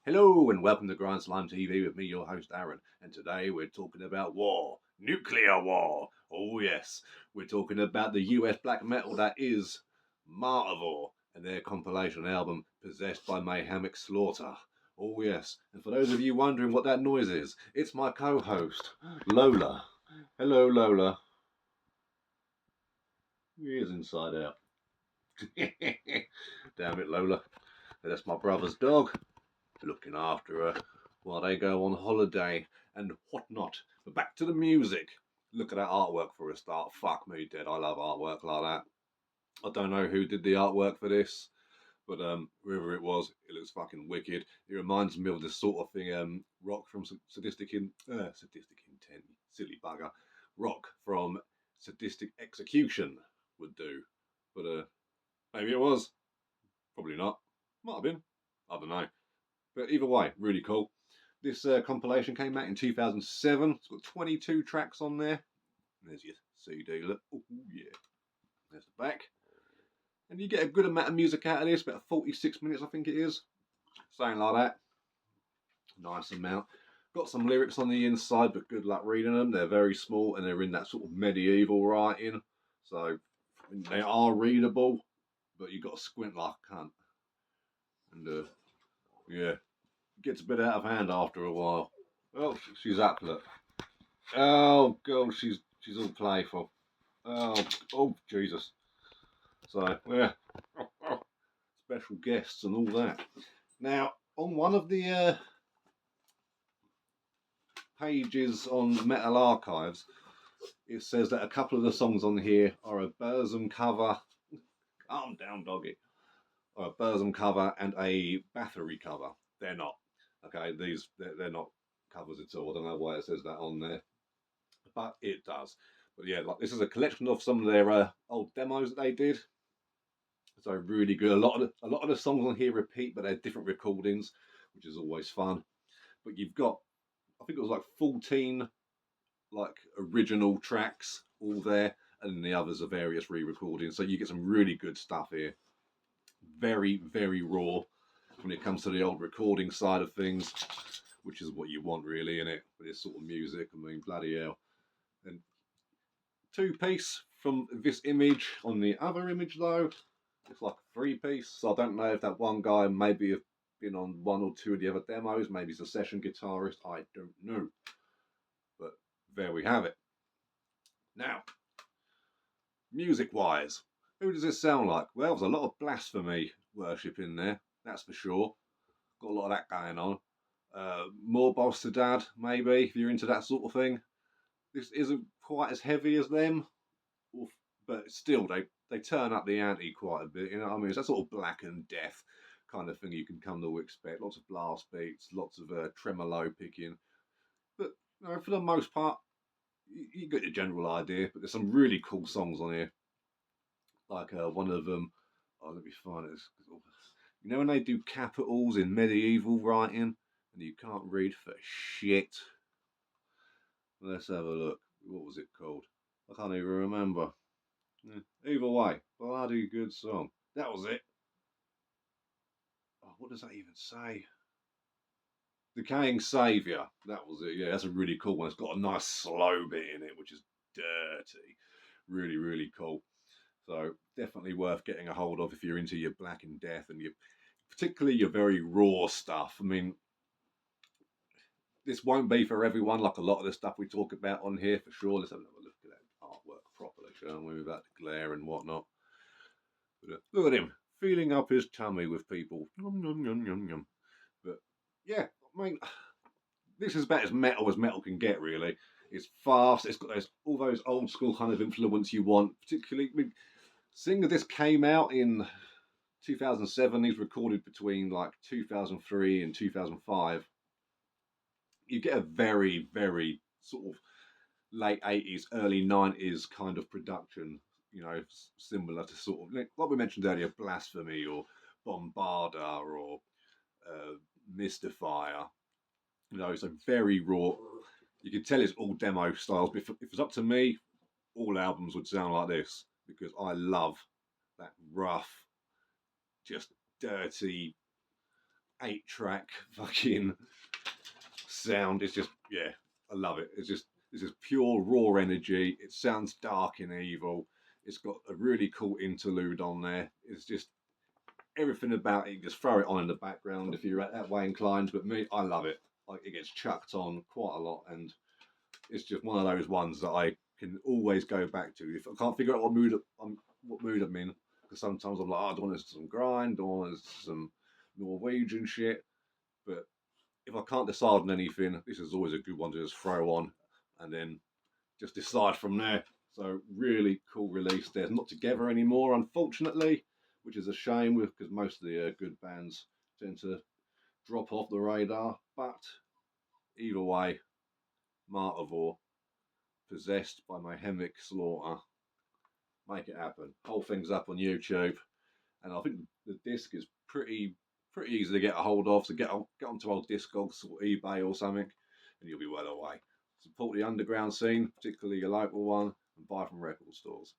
Hello and welcome to Grind Slime TV with me, your host Aaron. And today we're talking about war, nuclear war. Oh yes, we're talking about the US black metal that is Martyrvore and their compilation album Possessed by Mayhemic Slaughter. Oh yes, and for those of you wondering what that noise is, it's my co-host Lola. Hello Lola. He is inside out. Damn it Lola. That's my brother's dog. Looking after her while they go on holiday and whatnot. But back to the music. Look at that artwork for a start. Fuck me dead. I love artwork like that. I don't know who did the artwork for this, but whoever it was, it looks fucking wicked. It reminds me of the sort of thing Rock from Sadistic Intent, silly bugger. Rock from Sadistic Execution would do. But maybe it was. Probably not. Might have been. I don't know. But either way, really cool. This compilation came out in 2007. It's got 22 tracks on there. There's your CD. Look. Oh, yeah. There's the back. And you get a good amount of music out of this. About 46 minutes, I think it is. Something like that. Nice amount. Got some lyrics on the inside, but good luck reading them. They're very small and they're in that sort of medieval writing. So they are readable, but you've got to squint like a cunt. And yeah. Gets a bit out of hand after a while. Oh, she's up, look. Oh, God, she's all playful. Oh, Jesus. So, yeah. Special guests and all that. Now, on one of the pages on Metal Archives, it says that a couple of the songs on here are a Burzum cover. Calm down, doggy. Or a Burzum cover and a Bathory cover. They're not. Okay, they're not covers at all. I don't know why it says that on there, but it does. But yeah, like this is a collection of some of their old demos that they did. So really good. A lot of the songs on here repeat, but they're different recordings, which is always fun. But you've got, I think it was like 14 like original tracks all there, and the others are various re-recordings. So you get some really good stuff here. Very, very raw when it comes to the old recording side of things, which is what you want really in it, for this sort of music. I mean, bloody hell. And two-piece from this image. On the other image though, it's like a three-piece. So I don't know if that one guy maybe have been on one or two of the other demos. Maybe he's a session guitarist. I don't know. But there we have it. Now, music-wise, who does this sound like? Well, there's a lot of blasphemy worship in there, that's for sure. Got a lot of that going on. More Boss to Dad, maybe, if you're into that sort of thing. This isn't quite as heavy as them, but still, they turn up the ante quite a bit. You know what I mean? It's that sort of Black and Death kind of thing you can come to expect. Lots of blast beats, lots of tremolo picking. But you know, for the most part, you get the general idea. But there's some really cool songs on here. Like one of them, let me find it. You know when they do capitals in medieval writing and you can't read for shit? Let's have a look. What was it called? I can't even remember. Either way, bloody good song. That was it. Oh, what does that even say? Decaying Saviour. That was it. Yeah, that's a really cool one. It's got a nice slow bit in it, which is dirty. Really, really cool. So definitely worth getting a hold of if you're into your Black and Death and particularly your very raw stuff. I mean, this won't be for everyone, like a lot of the stuff we talk about on here, for sure. Let's have a look at that artwork properly, shall we, without the glare and whatnot. But, look at him, feeling up his tummy with people. Yum, yum, yum, yum, yum. But, yeah, I mean, this is about as metal can get, really. It's fast, it's got all those old school kind of influence you want, particularly, I mean, seeing that this came out in 2007, these recorded between like 2003 and 2005. You get a very, very sort of late 80s, early 90s kind of production, you know, similar to sort of, like we mentioned earlier, Blasphemy or Bombarda or Mystifier. You know, it's a very raw. You can tell it's all demo styles. But if it's up to me, all albums would sound like this because I love that rough, just dirty, 8-track fucking sound. It's just, yeah, I love it. It's just pure raw energy. It sounds dark and evil. It's got a really cool interlude on there. It's just everything about it. You just throw it on in the background if you're that way inclined. But me, I love it. Like, it gets chucked on quite a lot, and it's just one of those ones that I can always go back to if I can't figure out what mood I'm in. Because sometimes I'm like, oh, I don't want some grind, I want some Norwegian shit. But if I can't decide on anything, this is always a good one to just throw on and then just decide from there. So really cool release there. It's not together anymore, unfortunately, which is a shame because most of the good bands tend to drop off the radar. But either way, Martyrvore, Possessed by Mayhemic Slaughter, make it happen. Whole thing's up on YouTube, and I think the disc is pretty easy to get a hold of. So get onto old Discogs or eBay or something, and you'll be well away. Support the underground scene, particularly your local one, and buy from record stores.